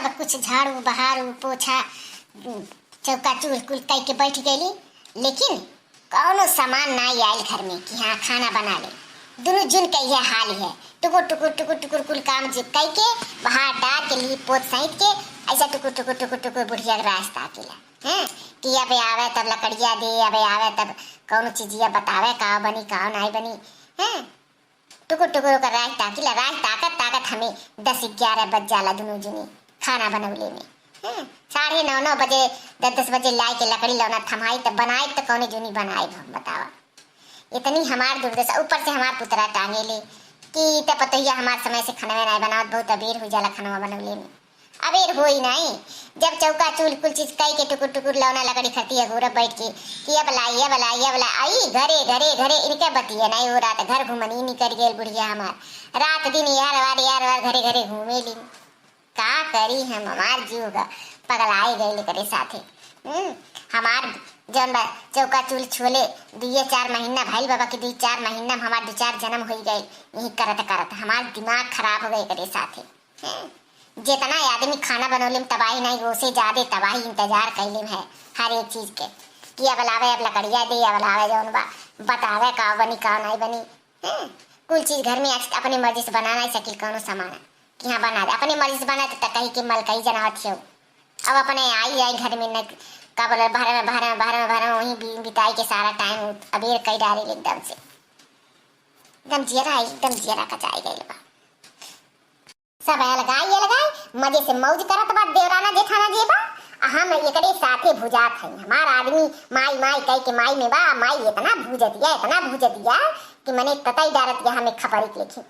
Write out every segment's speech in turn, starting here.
सब कुछ झाड़ू बहारू पोछा चौका चूल कुल कई के बैठ गई, लेकिन कौनो सामान ना आयल घर में कि हाँ खाना बना ले। दोनों जुन का यह हाल है, टुकुर टुकुर टुकुर टुकुर कुल काम जो कई के बाहर डाल के लिए पोत सहित के ऐसा टुकुर टुकुर टुकुर टुकुर बुढ़िया रास्ता अकेला है कि अब आवे तब लकड़िया दे, अब आवे तब कौन चीजिया बतावे का बनी का नहीं बनी है। टुकुर टुकुर का रास्ता अकेला, रास्ता ताकत ताकत हमें 10-11 बज जाला दोनों जुनी खाना बनवले में। 9:30 बजे 10 बजे लाई के लकड़ी लौना थमाई तब बनाए तो कौन जुनी बनाए बतावा। इतनी हमार दुर्दशा, ऊपर से हमार पुतरा टांगे ले कि तब पतैया हमार समय से खाना नहीं बनावत, बहुत अबेर हो जाला खाना बनवले में। अबेर हो ही नहीं, जब चौका चूल कुल चीज कई के टुकुर टुकुर लौना लकड़ी खती है घूर बैठ के कि अब लाई आई घरे घरे घरे इनके बतिया नहीं हो रात घर घूमनी निकल गई बुढ़िया हमार रात दिन यार घरे घरे घूमे ली। का करी हम, हमार जीव का पगलाए गए करे साथे। हमार जब चौका चूल छोले 2-4 महीना भाई बाबा के 2-4 महीना हमार 2-4 जन्म हो गए यही करत करत हमार दिमाग खराब हो गए करे साथे। जितना आदमी खाना बनौले में तबाही नहीं, वो से ज्यादा तबाही इंतजार कैले है हर एक चीज के कि अब लावे अब लकड़िया दे, अब लावे जौन बतावे का बनी का नहीं बनी। कुल चीज घर में अपनी मर्जी से बना नहीं सकी कौनो सामान कि हाँ बना दे, अपनी मर्जी से बना तो कहीं के मलकई जनावत हो। अब अपने आई घर में न का बोले बाहर में वहीं बिताई के सारा टाइम अबेर कई डाले एकदम से एकदम जियरा कचाई गई बा। सब लगाई मजे से मौज करत बा, देवराना जेठाना जे बा हम एकरे साथे भुजात हई। हमार आदमी माई कह के माई में बा, माई इतना भूज दिया कि मने ततई डारत गया हमें खपरी के लेखी।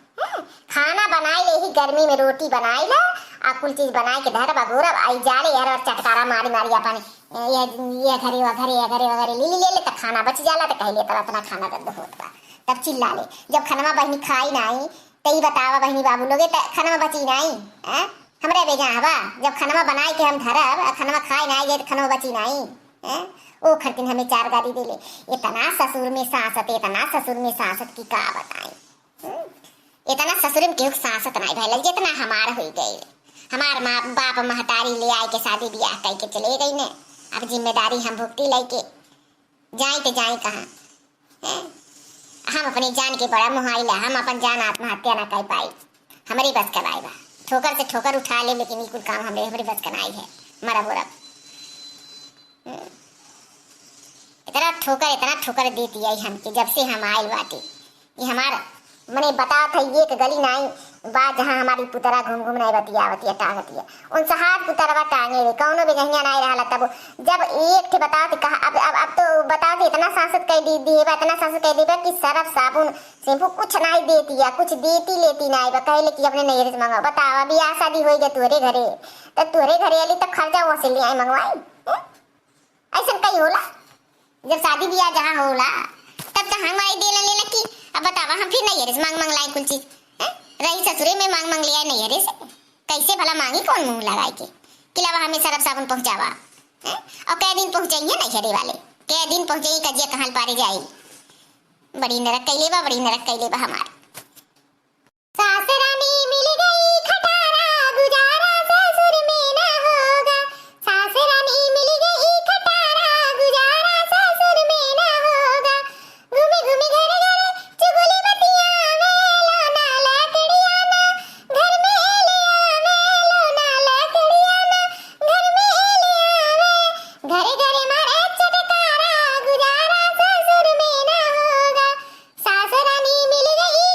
खाना बनाए ले ही गर्मी में रोटी बनाए ला आ कुल चीज बनाए के धरब गोरब आई जाले यार और चटकारा मारी अपन ये घरे ले तब खाना बच जाला तो कहले तब अपना खाना दर्द होत बा तब चिल्ला ले। जब खनवा बहनी खाई नहीं तई बतावा बहनी बाबू लोगे खनवा बची नहीं हमरे बेजा हवा। जब खनवा बनाए के हम धरब खनवा खाए नहीं गए तो खनवा बची नहीं ओ खरतिन हमें 4 गाड़ी दे ले। इतना ससुर में सांसत की का बताई। इतना ससुर में केहू सांसत नहीं भइल जितना हमार हो गई। हमार माँ बाप महतारी ले आए के शादी ब्याह कह के चले गई ने। अब जिम्मेदारी हम भुगती लेके जाए तो जाए कहाँ। हम अपनी जान के बड़ा मुहाइला, हम अपन जान आत्महत्या ना कर पाई, हमारी बस कराई बा। ठोकर से ठोकर उठा ले लेकिन ये कुल काम हमारी बस कराई है मरा बोरा। इतना ठोकर देती है हमके जब से हम आए बाटे। ये हमारा मने बता था एक गली नहीं बात जहाँ हमारी पुतरा घूम नहीं बतिया टांगतिया उन हाथ पुतरवा टांगे रे कौनो भी गहिया नहीं रहा। तब जब एक थे बताओ तो कहा अब तो बता दे इतना सांसद कह दी कि सरफ साबुन शैम्पू कुछ नहीं देती है, कुछ देती लेती नहीं बा कहले कि अपने नैहरे से मंगाओ। बताओ अभी आ शादी हो गई तुहरे घरे तो तुहरे घरे अली तब खर्चा वहाँ से ले आई मंगवाई। ऐसा कहीं होला जब शादी ब्याह जहाँ होला तब तो हम आई देला लेला की। अब बतावा हम फिर नैहरे से मांग लाई कुल चीज रही ससुरे में मांग लिया नैहरे से कैसे भला मांगी कौन मुंह लगाए के किलावा हमें सरफ साबुन पहुंचावा और कै दिन पहुंचाइए नैहरे वाले कै दिन पहुंचाइए कजिया कहाँ पारे जाए। बड़ी नरक कैले बा हमार सासरानी मिल गई खटारा गुजारा ससुर में न होगा। सासरानी मिल गई खटारा गुजारा ससुर में न होगा। घूमे घूमे घर चुगली बतिया मेलो ना लकड़िया ना घर में ले आवे लो ना लकड़िया ना घर में ले आवे घरे मारे चटकारा गुजारा ससुर में न होगा। सासरानी मिल गई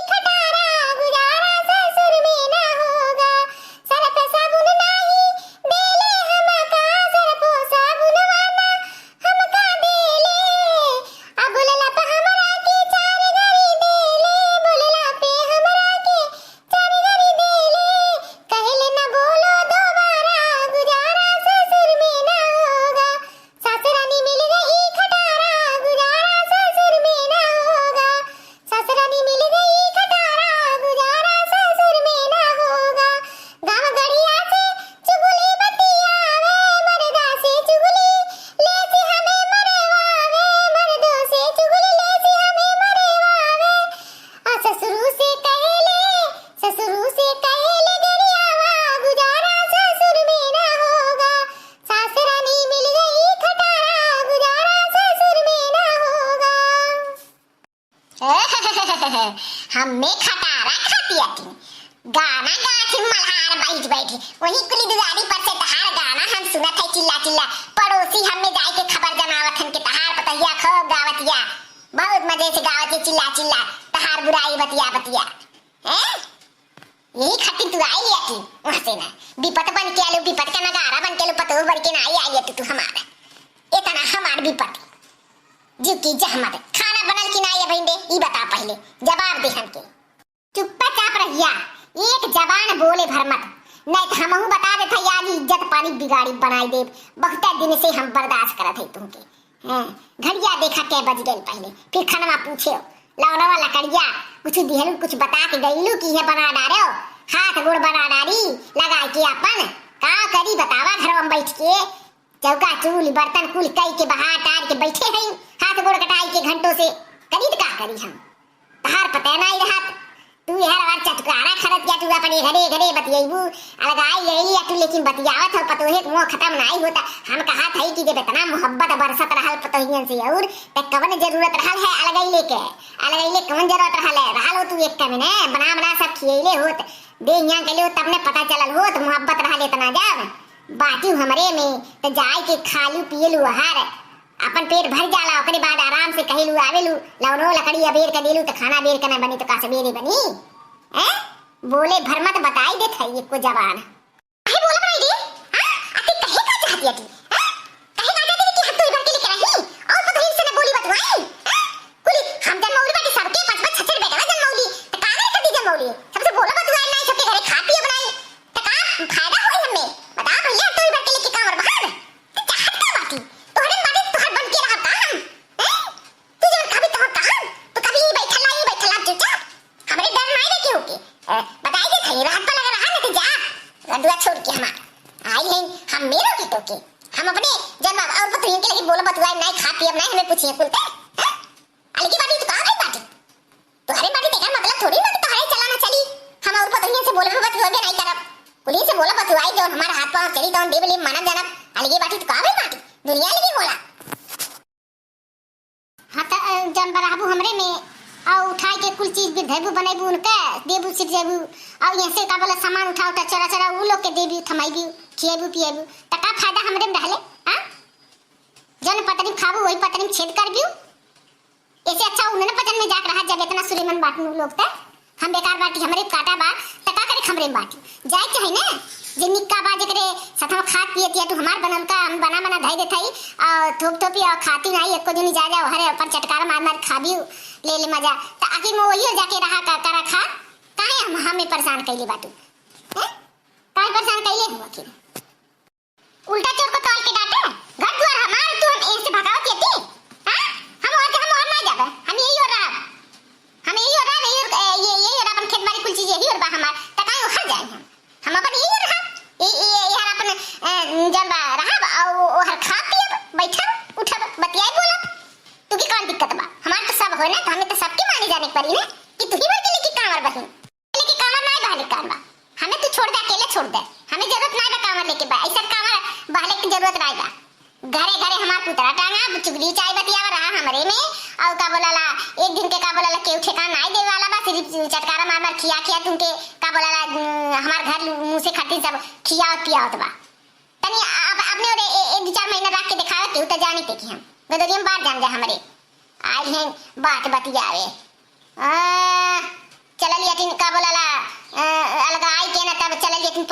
हमें खटारा खाती आती गाना गाती मल्हार बैठ बैठ वही कुली दुआरी पर से तहार गाना हम सुनत है चिल्ला चिल्ला पड़ोसी हमें जाए के खबर जमावत हन के तहार पतहिया खूब गावतिया बहुत मजे से गावत चिल्ला चिल्ला तहार बुराई बतिया बतिया हैं यही खातिर तू आई आती वहां से ना विपत बन के आलो विपत का नगारा बन के लो पतो बन के ना आई तू हमारा इतना हमार विपत जो की जहमत खाना बनल की ना ये बहिंदे ई बता पहले जवाब दे हमके चुपचाप रहिया एक जबान बोले भर मत नहीं तो हमहू बता देता याद इज्जत पानी बिगाड़ी बनाई दे बहुत दिन से हम बर्दाश्त करत है तुमके हैं घड़िया देखा के बज गई पहले फिर खाना पूछे लौना वाला कड़िया कुछ दिहलू कुछ बता के गईलू की है बना डालो हाथ गोड़ बना डाली लगा के अपन का करी बतावा घर में बैठ के चौका चूल बर्तन कुल कई के बहा टार के बैठे हैं हाथ गोड़ कटाई के घंटों से करी का करी हम तहार पता नहीं रहत तू यार और चटकारा खरत या तू अपने घरे घरे बतियाईबू अलगाई गई या तू लेकिन बतियावत हो पतोहे को खत्म नहीं होता हम कहा था कि जब इतना मोहब्बत बरसत रहल पतोहियन से और त कवन जरूरत रहल है अलगाई ले कवन जरूरत रहल हो तू एक कम ने बना बना सब खियले होत दे यहां के लिए तब ने पता चलल होत मोहब्बत रहल इतना जब बाटी हमरे में तो जाए के खालू पियलू आहार अपन पेट भर जाला ओकरे बाद आराम से कहिलू आवेलू लवनो लकड़ी अबेर के देलू तो खाना बेर के ना बनी तो का सवेरे बनी हैं बोले भर मत बताई दे थई एको जवान काहे बोला भाई रे हां आती कहे का चाहती है कहे ना चाहती कि हम तो इधर के लिए रही और तो धीरे से ना बोली बतवाई कुली हम जन मौली बाटी सबके पांच पांच छछर बेटा जन मौली तो काहे कर दी जन मौली सबसे बोला बतवाई नहीं सबके घरे खा पिए बनाई तो का फायदा होई हमें बता भैया तो इधर के लिए काम और बहार तो चाहत का बाती तोहरे बाटी तोहर बन के रहा काम हैं तू जब कभी तो काम तो कभी बैठला चुपचाप हमरे डर नहीं रखे होके बताई दे थई रात पर लगा रहा न तो जा गडुआ छोड़ के हम आई हैं हम मेरो की टोके हम अपने जब और पत्नी के लगे बोला बतवाई नहीं खा पी अब नहीं हमें पूछिए कुलते अलगी बाटी तो कहां है बाटी तोहरे बाटी देखा मतलब थोड़ी ना तोहरे चला ना चली हम और पत्नी से बोले बतवाई नहीं करब पुलिस से बोला बतवाई जो हमारा हाथ पांव चली तो देवली मानव जानब अलगी बाटी तो कहां है बाटी दुनिया लगी बोला हां त जन बराबू हमरे में आ उठाई के कुल चीज भी धैबू बनाईबू उनके देबू सिट जेबू आ यहां से का बोला सामान उठा उठा चरा चरा उ लोग के देबी थमाईबू खिएबू पिएबू त का फायदा हमरे में रहले हां जन पतनी खाबू वही पतनी छेद करबू ऐसे अच्छा उन्होंने पतन में जाक रहा जब इतना सुलेमान बाटू लोग त हम बेकार बाटी हमरे काटा बा त का करे हमरे बाटी जाय के है ना जे निक्का बा जकरे सथवा खात पिए तिया तू हमार बनल का हम बना बना धई देथई आ थोप थोपी और खाती नहीं एको दिन जा जा हरे ऊपर चटकारा मार मार खाबी ले ले मजा त आखिर में वही जाके रहा का करा खा काहे हम हमें परेशान कइले बाटू हैं काहे परेशान कइले हो आखिर उल्टा चोर को तौल के डांटे घर द्वार हमार तू हम ऐसे भगावत येती हां हम और ना जाबे हम यही हो रहा ये अपन खेत बाड़ी कुल चीज यही और बा हमार त काहे हर जाए हम अपन यही रहा ये यार अपन जब रहा और हर खा पिए बैठब उठब बतियाई बोला तू की कौन दिक्कत बा हमार तो सब होय ना तो हमें तो सबके माने जाने पड़ी ना कि तू ही बोल के लेके कांवर बहिन लेके कांवर नहीं बहले कांवर हमें तू छोड़ दे अकेले छोड़ दे हमें जरूरत नहीं बा कांवर लेके बा ऐसा कांवर बहले की जरूरत नहीं बा घरे घरे हमार पुतरा टांगा चुगली चाय बतियावा रहा हमरे में और का बोलाला एक दिन के का बोलाला केउ ठेकाना नहीं देवे वाला बा सिर्फ चटकारा मार मार खिया तुमके का बोलाला हमार घर मुंह से खाती सब खियावत पियावत बा तनी अपने और एक दो चार महीना रख के दिखावे केउ त जानी ते कि हम गदरियम बात जान जा हमरे आज हैं बात बतियावे चलल यतिन का बोलाला अलग आई के ना तब चलल यतिन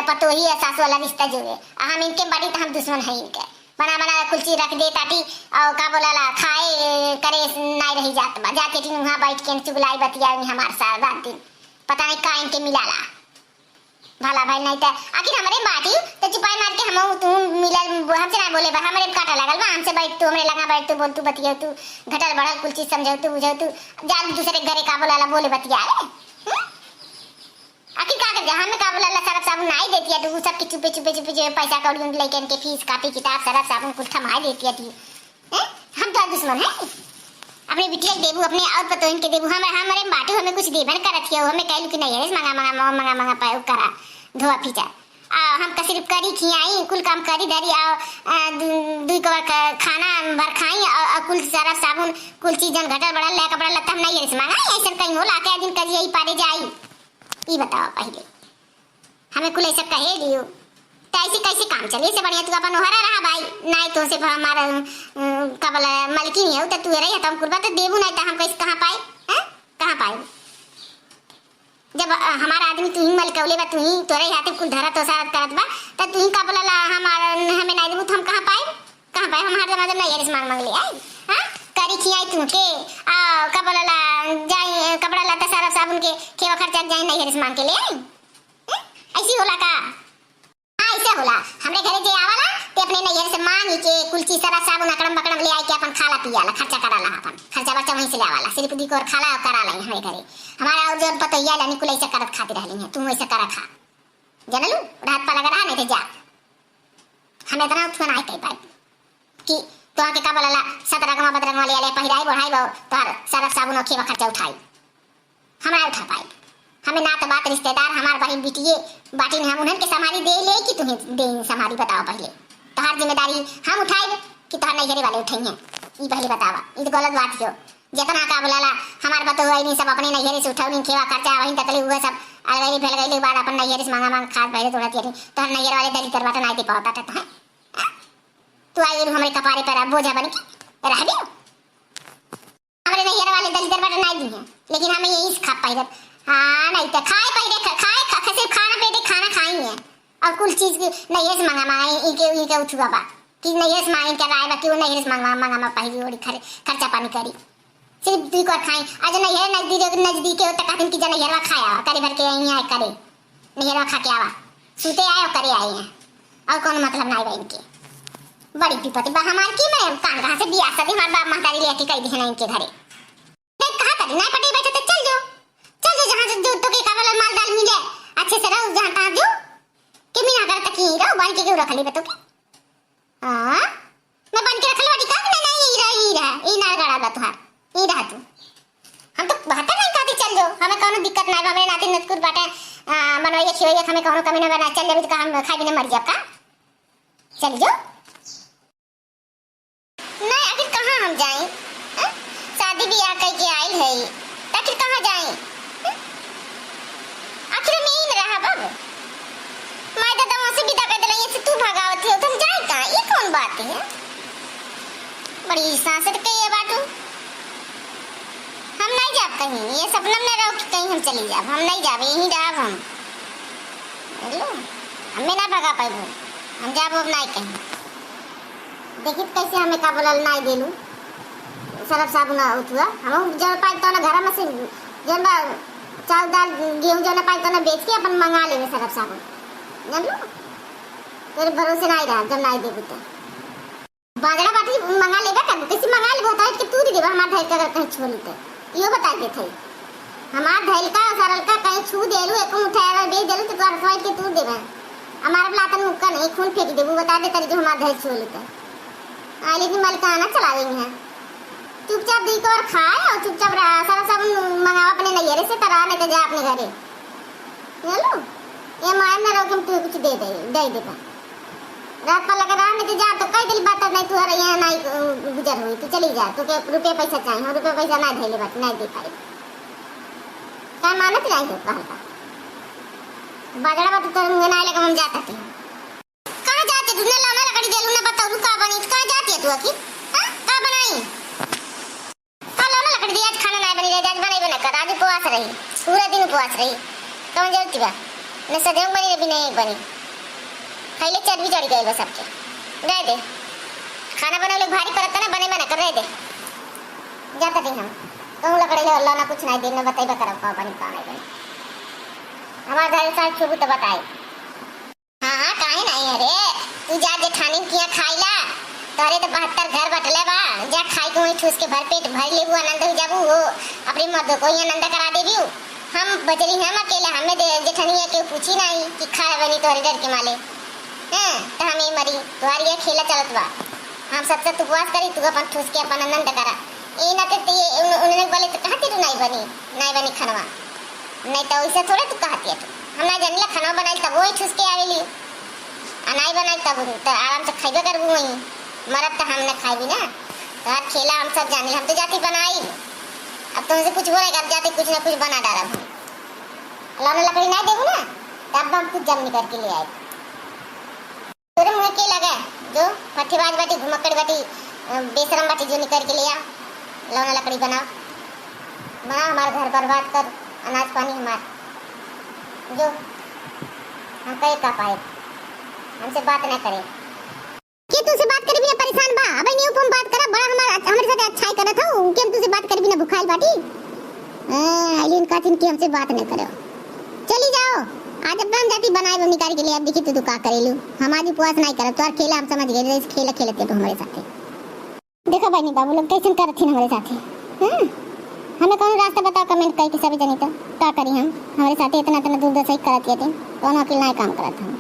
पतोही सास वाला रिश्ता जोड़े हम इनके बड़ी तो हम दुश्मन है इनके बना बना कुलची रख दे ताटी और का बोलाला खाए करे नहीं रही जात बा जाके दिन वहां बैठ के चुगलाई बतियाई हमार साथ रात दिन पता नहीं का इनके मिलाला भला भाई नहीं तो आखिर हमारे बाटी तो चुपाई मार के हम तू मिलल हमसे ना बोले बा हमारे काटा लगल बा हमसे बैठ तू हमरे लगा बैठ तू बोल तू बतिया तू घटल बढ़ल कुल चीज समझौ तू बुझौ तू जान दूसरे घरे का बोलाला बोले बतिया आखिर का कर जा हमें का बोलाला सरफ साबुन नहीं देती है तू सब की चुपे चुपे चुपे जो पैसा कौड़ी उन लेके इनके फीस कापी किताब सरफ साबुन कुछ थमाई देती है तू हम तो दुश्मन है अपने बिटिया देबू अपने और पतो इनके देबू हमारे बाटू हमें कुछ देबन करत है हमें कहलू कि नहीं है मंगा पाए करा धोआ फीचा हम का सिर्फ करी खियाई कुल काम करी धरी दुई खाना भर खाई और कुल सरफ साबुन कुल चीजन घटल बढ़ल ले कपड़ा लत्ता हम नहीं ऐसे मांगा ऐसा कहीं होला के दिन कजी यही पारे जाई ई बताओ पहले हमें कुल ऐसा कहे दियो कैसे कैसे काम चले से बढ़िया तू अपन ओहरा रहा भाई नहीं तो से हमारा कबल मलकी नहीं हो तो तू रही हम कुल बात देबू नहीं तो हम कैसे कहां पाए हैं कहां पाए जब हमारा आदमी तू ही मलकौले बा तू ही तोरे हाथे कुल धरा तो सारा करत बा त तू ही का बोला हमारा हमें नहीं देबू तो हम कहां पाए हम हर जमाना नहीं यार मांग ले आई हां करी खियाई तू के आ का बोला जाई कपड़ा लता सारा साबुन के खेवा खर्चा जाई नहीं यार मांग के ले आई ऐसी होला का हां ऐसा होला हमरे घरे जे आवाला ते अपने नहीं यार से मांग के कुल चीज सारा साबुन अकड़म बकड़म ले आई के अपन खाला पियाला खर्चा कराला अपन खर्चा बच्चा वहीं से ले आवाला सिर्फ दी को खाला करा लाई हमारे घरे हमारा और जो पतैया लानी कुल ऐसा करत खाती रहली है तुम ऐसा करा खा जानलू रात पा लगा रहा नहीं तो जा हमें इतना उठना नहीं कह पाए कि तो आके का बोला 17 गमा 17 गमा ले आले पहिराई बढ़ाई बो तोर सरफ साबुन और खेवा खर्चा उठाई हमारा उठा पाए हमें ना तो बात रिश्तेदार हमार बहन बिटिए बाटी ने हम उन्हन के संभाली दे ले कि तुम्हें दे संभाली बताओ पहले तोहार जिम्मेदारी हम उठाए कि तोहार नहीं घरे वाले उठाई हैं ई पहले बतावा ई तो गलत बात क्यों जितना का बोलाला हमार बात हुआ नहीं सब अपने नैहरे से उठाओ नहीं खेवा खर्चा वहीं तकली हुआ सब अलगली फैल गई बाद अपन नैहरे से मांगा खाद पहले थोड़ा तियरी तो नैहर वाले दली करवाता नहीं दे पाता तो है तू आई हमारे कपारे पर बोझा बन के रह दियो हमारे नैहर वाले दली करवाता नहीं दी है लेकिन हमें यही खा पाई हां नहीं तो खाए पहले खाए सिर्फ खाना पेटे खाना खाई है और कुल चीज नैहर से मांगा इनके उठुआ बा कि नैहर से मांगे क्या राय बा कि नैहर से मांगा पहली ओड़ी खर्चा पानी करी सिर्फ दुई को खाई आज नैहर नजदीक हो तो कहते कि जा नैहरवा खाया करे भर के यहीं आए करे नैहरवा खा के आवा सूते आए और करे आए हैं और कौन मतलब नहीं बा इनके बड़ी विपत्ति बा हमार की मैं कान कहां से बियाह शादी हमार बाप महतारी लेके कह दी है इनके घरे देख कहां तक नहीं पटे बैठे तो चल जाओ जहां से जो तो के कावल माल डाल मिले अच्छे से रहो जहां तहां जो के मीना कर तक ही रहो बन के क्यों रख ली बतो के हां मैं बन के रख ली का नहीं रही ई नार गड़ा बा तुहार ई रहा तू हम तो बहता नहीं कहती चल जाओ हमें कोनो दिक्कत नहीं हमारे नाती नतकुर बाटे बनवाइए खियोइए हमें कोनो कमी ना बना चल जाबी तो हम खाई बिना मर जाब का चल जाओ नहीं आखिर कहां हम जाएं शादी ब्याह कह के आइल है आखिर कहां जाएं आखिर में ही रहा बाबू माय दादा वहां से विदा कर देला ये से तू भगावत हो तुम जाए कहां ये कौन बात है बड़ी सांसत के ये बातू हम नहीं जाब कहीं ये सपना में रहो कि कहीं हम चली जाब हम नहीं जाब यहीं रहब हम हेलो हमें ना भगा पाइबो हम जाब अब नहीं कहीं देखित कैसे हमें का बोलल नहीं देलू सरफ साबुन उठुआ हम जब पाई तो ना घर में से जब चावल दाल गेहूं जो ना पाई तो ना बेच के अपन मंगा लेवे सरफ साबुन जान लो तेरे भरोसे नहीं रहा जब नहीं देबू तो बाजरा बाटी मंगा लेबा कर कैसे मंगा लेबो तो कि तू दे देबा हमार धैल का कहीं छोड़ी तो यो बता दे थे हमार धैल का सरल का कहीं छू देलू एक उठाया बेच देलू तो तोर फाइट के तू देबा हमार लातन मुक्का नहीं खून फेंक देबू बता दे तेरे जो हमार धैल छू लेता आ लेकिन मलकाना चलावेंगे हैं चुपचाप दी को और खाए और चुपचाप रहा सारा साबुन मंगावा अपने नैहरे से तरा नहीं तो जा अपने घरे चलो ये मार ना रहो तुम कुछ दे दे रात पर लगा रहा नहीं तो जा तो कई दिल बात नहीं तू यहाँ नहीं गुजर हुई तू चली जा तो के रुपये पैसा चाहिए रुपये पैसा ना धैले बात नहीं दे पाई क्या मानत नहीं हो कहल का बाजरा बात तो नहीं लगा हम जाते थे कहां जाते तू ना लाना लकड़ी देलू ना बताऊ का बनी कहां जाती है तू आखिर हां का बनाई का लाना लकड़ी दे आज खाना नहीं बनी आज बनाई बना कर आज उपवास रही पूरा दिन उपवास रही कौन जरूरत बा न सजम बनी भी नहीं बनी पहले चर्बी चढ़ गई बस सबके रह दे खाना बना लोग भारी पड़ता ना बने बना कर रह दे जाता नहीं हम कहूँ लकड़ी ले अल्लाह ना कुछ नहीं देना बताई बता रहा बनी कहाँ नहीं बनी हमारे घर साथ छुबू तो बताए हाँ काहे नहीं अरे तू जा जेठानी किया खाइला तोरे तो 72 घर बटले बा जा खाई को ही ठूस के भर पेट भर लेबू आनंद हो जाबू हो अपनी मर्द को ही आनंद करा देबी हम बचली हम अकेले हमें जेठानी के पूछी नहीं कि खाए बनी तोरे डर के माले हैं तो हमें मरी तुम्हारी ये खेला चलत बा हम सबसे उपवास करी तू अपन ठूस के अपन आनंद करा ए ना तो उन्होंने बोले तो कहती तू नहीं बनी खाना नहीं तो वैसे थोड़ा तू कहती है तू हम ना जानला खाना बनाई तब वही ठूस के आवेली बनाई तब तो आराम से खाइबे करबू वहीं मरद तो हम न खाइबी ना तो खेला हम सब जाने हम तो जाती बनाई अब तुमसे कुछ हो रहेगा जाते कुछ ना कुछ बना डाला हम लौना लकड़ी ना देबू ना तब हम कुछ जम करके ले आए तोरे मुँह के लगा जो फटीबाज बाटी घुमक्कड़ बाटी बेशरम बाटी जो निकल के ले आ लौना लकड़ी बनाओ बनाओ हमारे घर बर्बाद कर अनाज पानी हमारा जो हम कहे का पाए हमसे बात ना करे के तुझसे बात करे बिना परेशान बा अबे नहीं हम बात करा बड़ा हमारे साथ अच्छा ही करत हो के हम तुझसे बात करे बिना भुखाइल बाटी आइलिन कातिन के हमसे बात नहीं करो चली जाओ आज अब हम जाती बनाए वो निकाल के लिए अब देखी तू का करेलू हम आज उपवास नहीं करत तो खेला हम समझ गए इस खेला खेलते तो हमारे साथ देखो बहनी बाबू लोग कैसे करत थी हमारे साथ हमें कौन रास्ता बताओ कमेंट करके सभी जनी तो का करी हम हमारे साथ इतना दूर दस करत थे कौन अकेला काम करत हम